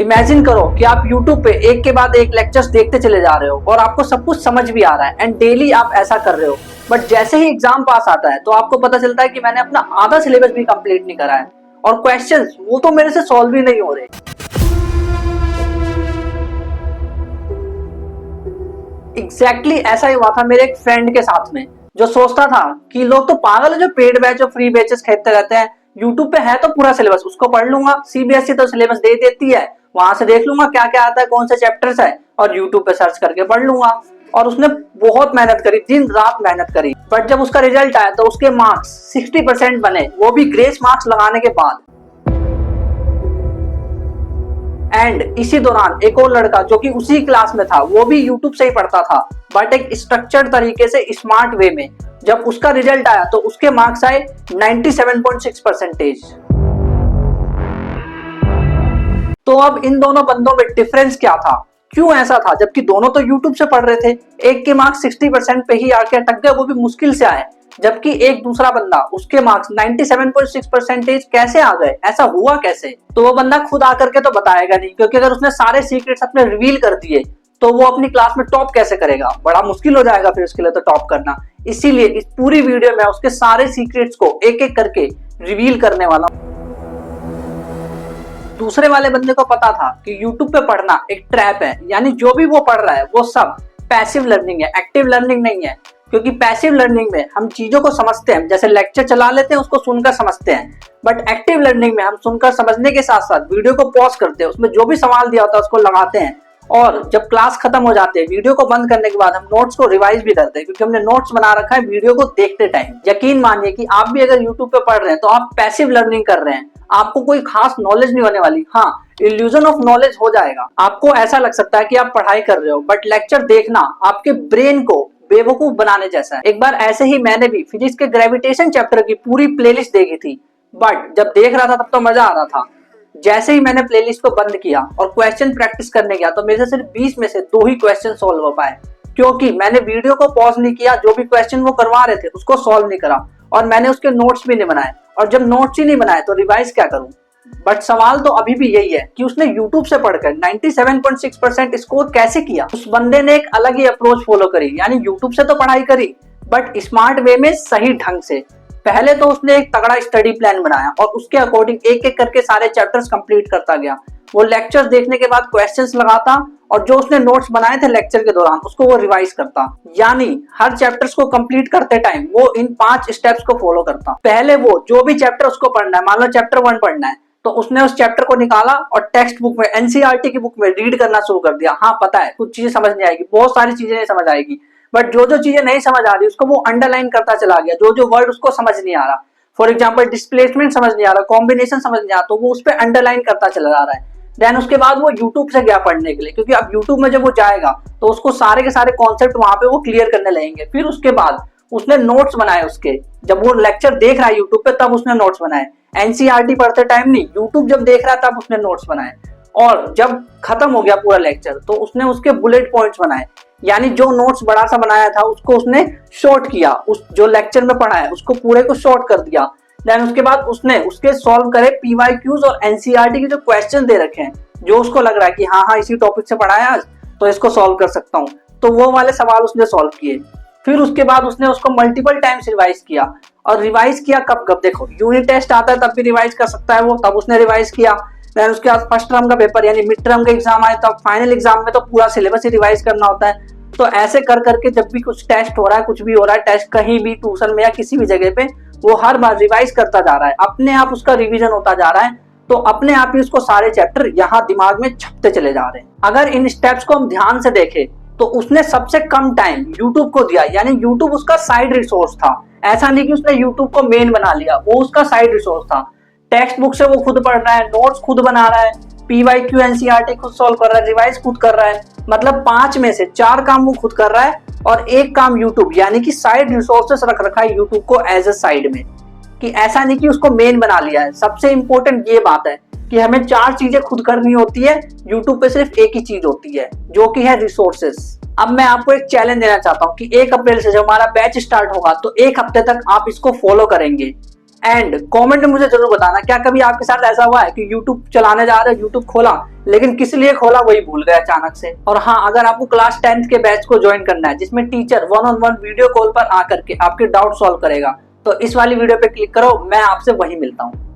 Imagine करो कि आप YouTube पे एक के बाद एक लेक्चर्स देखते चले जा रहे हो और आपको सब कुछ समझ भी आ रहा है एंड डेली आप ऐसा कर रहे हो, बट जैसे ही एग्जाम पास आता है तो आपको पता चलता है कि मैंने अपना आधा सिलेबस भी कंप्लीट नहीं करा है और क्वेश्चंस वो तो मेरे से सॉल्व ही नहीं हो रहे। एग्जैक्टली ऐसा ही हुआ था मेरे एक फ्रेंड के साथ में, जो सोचता था कि लोग तो पागल है जो पेड बैच और फ्री बैचेस खरीदते रहते हैं। यूट्यूब पे है तो पूरा सिलेबस, उसको पढ़ लूंगा, सीबीएसई तो सिलेबस दे देती है, वहां से देख लूंगा क्या क्या आता है, कौन से चैप्टर्स है और यूट्यूब पे सर्च करके पढ़ लूंगा। और उसने बहुत मेहनत करी, दिन रात मेहनत करी, बट जब उसका रिजल्ट आया तो उसके मार्क्स 60% बने, वो भी ग्रेस मार्क्स लगाने के बाद। एंड इसी दौरान एक और लड़का जो कि उसी क्लास में था, वो भी यूट्यूब से ही पढ़ता था बट एक स्ट्रक्चर्ड तरीके से, स्मार्ट वे में। जब उसका रिजल्ट आया तो उसके मार्क्स आए 97.6%। तो अब इन दोनों बंदों में डिफरेंस क्या था, क्यों ऐसा था जबकि दोनों तो यूट्यूब से पढ़ रहे थे? एक के मार्क्स 60% पे ही आके अटक गए, वो भी मुश्किल से आए, जबकि एक दूसरा बंदा उसके मार्क्स 97.6% कैसे आ गए, ऐसा हुआ कैसे? तो वो बंदा खुद आकर के तो बताएगा नहीं, क्योंकि अगर उसने सारे सीक्रेट्स अपने रिवील कर दिए तो वो अपनी क्लास में टॉप कैसे करेगा, बड़ा मुश्किल हो जाएगा फिर उसके लिए तो टॉप करना। इसीलिए इस पूरी वीडियो में उसके सारे सीक्रेट्स को एक एक करके रिवील करने वाला हूं। दूसरे वाले बंदे को पता था कि YouTube पे पढ़ना एक ट्रैप है, यानी जो भी वो पढ़ रहा है वो सब पैसिव लर्निंग है, एक्टिव लर्निंग नहीं है। क्योंकि पैसिव लर्निंग में हम चीजों को समझते हैं, जैसे लेक्चर चला लेते हैं उसको सुनकर समझते हैं, बट एक्टिव लर्निंग में हम सुनकर समझने के साथ साथ वीडियो को पॉज करते हैं, उसमें जो भी सवाल दिया होता है उसको लगाते हैं, और जब क्लास खत्म हो जाती है वीडियो को बंद करने के बाद हम नोट्स को रिवाइज भी करते हैं, क्योंकि हमने नोट्स बना रखा है वीडियो को देखते टाइम। यकीन मानिए कि आप भी अगर यूट्यूब पे पढ़ रहे हैं तो आप पैसिव लर्निंग कर रहे हैं, आपको कोई खास नॉलेज नहीं होने वाली। हाँ, इल्यूजन ऑफ नॉलेज हो जाएगा, आपको ऐसा लग सकता है कि आप पढ़ाई कर रहे हो, बट लेक्चर देखना आपके ब्रेन को बेवकूफ बनाने जैसा है। एक बार ऐसे ही मैंने भी फिजिक्स के ग्रेविटेशन चैप्टर की पूरी प्लेलिस्ट देखी थी, बट जब देख रहा था तब तो मजा आ रहा था। जैसे ही मैंने प्लेलिस्ट को बंद किया और क्वेश्चन प्रैक्टिस करने गया तो मेरे से सिर्फ 20 में से 2 ही क्वेश्चन सॉल्व हो पाए, क्योंकि मैंने वीडियो को पॉज नहीं किया, जो भी क्वेश्चन वो करवा रहे थे उसको सॉल्व नहीं करा, और मैंने उसके नोट्स भी नहीं बनाए, और जब नोट्स ही नहीं बनाए तो रिवाइज क्या करूं? बट सवाल तो अभी भी यही है कि उसने YouTube से पढ़कर 97.6% स्कोर कैसे किया? उस बंदे ने एक अलग ही अप्रोच फॉलो करी, यानी YouTube से तो पढ़ाई करी बट स्मार्ट वे में, सही ढंग से। पहले तो उसने एक तगड़ा स्टडी प्लान बनाया और उसके अकॉर्डिंग एक एक करके सारे चैप्टर्स कंप्लीट करता गया। वो लेक्चर्स देखने के बाद क्वेश्चंस लगाता और जो उसने नोट्स बनाए थे लेक्चर के दौरान उसको वो रिवाइज करता, यानी हर चैप्टर्स को कंप्लीट करते टाइम वो इन 5 स्टेप्स को फॉलो करता। पहले वो जो भी चैप्टर उसको पढ़ना है, मान लो चैप्टर 1 पढ़ना है, तो उसने उस चैप्टर को निकाला और टेक्स्ट बुक में, एनसीईआरटी की बुक में रीड करना शुरू कर दिया। हाँ पता है कुछ चीजें समझ नहीं आएगी, बहुत सारी चीजें नहीं समझ आएगी, बट जो जो चीजें नहीं समझ आ रही उसको वो अंडरलाइन करता चला गया, जो जो वर्ड उसको समझ नहीं आ रहा, फॉर एग्जाम्पल डिस्प्लेसमेंट समझ नहीं आ रहा, कॉम्बिनेशन समझ नहीं आ रहा, तो वो उस पर अंडरलाइन करता चला जा रहा है। देन उसके बाद वो यूट्यूब से गया पढ़ने के लिए, क्योंकि अब यूट्यूब में जब वो जाएगा तो उसको सारे के सारे कॉन्सेप्ट वहां पे वो क्लियर करने लगेंगे। फिर उसके बाद उसने नोट्स बनाए उसके, जब वो लेक्चर देख रहा है यूट्यूब पे तब उसने नोट्स बनाए, एनसीईआरटी पढ़ते टाइम नहीं, यूट्यूब जब देख रहा है तब उसने नोट्स बनाए। और जब खत्म हो गया पूरा लेक्चर तो उसने उसके बुलेट पॉइंट्स बनाए, यानी जो नोट्स बड़ा सा बनाया था उसको उसने शॉर्ट किया, उस जो लेक्चर में पढ़ा है उसको पूरे को शॉर्ट कर दिया। देन उसके बाद उसने उसके सॉल्व करे पीवाईक्यूज और एनसीईआरटी के जो क्वेश्चन दे रखे हैं, जो उसको लग रहा है कि हाँ इसी टॉपिक से पढ़ा है आज तो इसको सॉल्व कर सकता हूँ, तो वो वाले सवाल उसने सॉल्व किए। फिर उसके बाद उसने उसको मल्टीपल टाइम्स रिवाइज किया, और रिवाइज किया कब कब, देखो यूनिट टेस्ट आता है तब भी रिवाइज कर सकता है वो, तब उसने रिवाइज किया। देन उसके बाद फर्स्ट टर्म का पेपर यानी मिड टर्म का एग्जाम आए तब, फाइनल एग्जाम में तो पूरा सिलेबस ही रिवाइज करना होता है। तो ऐसे कर करके जब भी कुछ टेस्ट हो रहा है, कुछ भी हो रहा है, टेस्ट कहीं भी, ट्यूशन में या किसी भी जगह पे, वो हर बार रिवाइज करता जा रहा है, अपने आप उसका रिवीजन होता जा रहा है, तो अपने आप ही उसको सारे चैप्टर यहाँ दिमाग में छपते चले जा रहे हैं। अगर इन स्टेप्स को हम ध्यान से देखें तो उसने सबसे कम टाइम YouTube को दिया, यानी YouTube उसका साइड रिसोर्स था। ऐसा नहीं कि उसने YouTube को मेन बना लिया, वो उसका साइड रिसोर्स था। टेक्स्ट बुक से वो खुद पढ़ रहा है, नोट्स खुद बना रहा है, पीवाईक्यू एनसीईआरटी खुद सॉल्व कर रहा है, रिवाइज खुद कर रहा है, मतलब 5 में से 4 काम वो खुद कर रहा है और 1 काम YouTube, यानी कि साइड रिसोर्सेस रख रखा है YouTube को एज ए साइड में, कि ऐसा नहीं कि उसको मेन बना लिया है। सबसे इंपॉर्टेंट ये बात है कि हमें 4 चीजें खुद करनी होती है, YouTube पे सिर्फ एक ही चीज होती है जो कि है रिसोर्सेस। अब मैं आपको एक चैलेंज देना चाहता हूँ कि 1 अप्रैल से जब हमारा बैच स्टार्ट होगा तो 1 हफ्ते तक आप इसको फॉलो करेंगे, एंड कमेंट में मुझे जरूर बताना क्या कभी आपके साथ ऐसा हुआ है कि YouTube चलाने जा रहे हो, YouTube खोला, लेकिन किस लिए खोला वही भूल गया अचानक से। और हाँ, अगर आपको क्लास 10th के बैच को ज्वाइन करना है जिसमें टीचर 1-on-1 वीडियो कॉल पर आकर के आपके डाउट सॉल्व करेगा, तो इस वाली वीडियो पे क्लिक करो, मैं आपसे वहीं मिलता हूँ।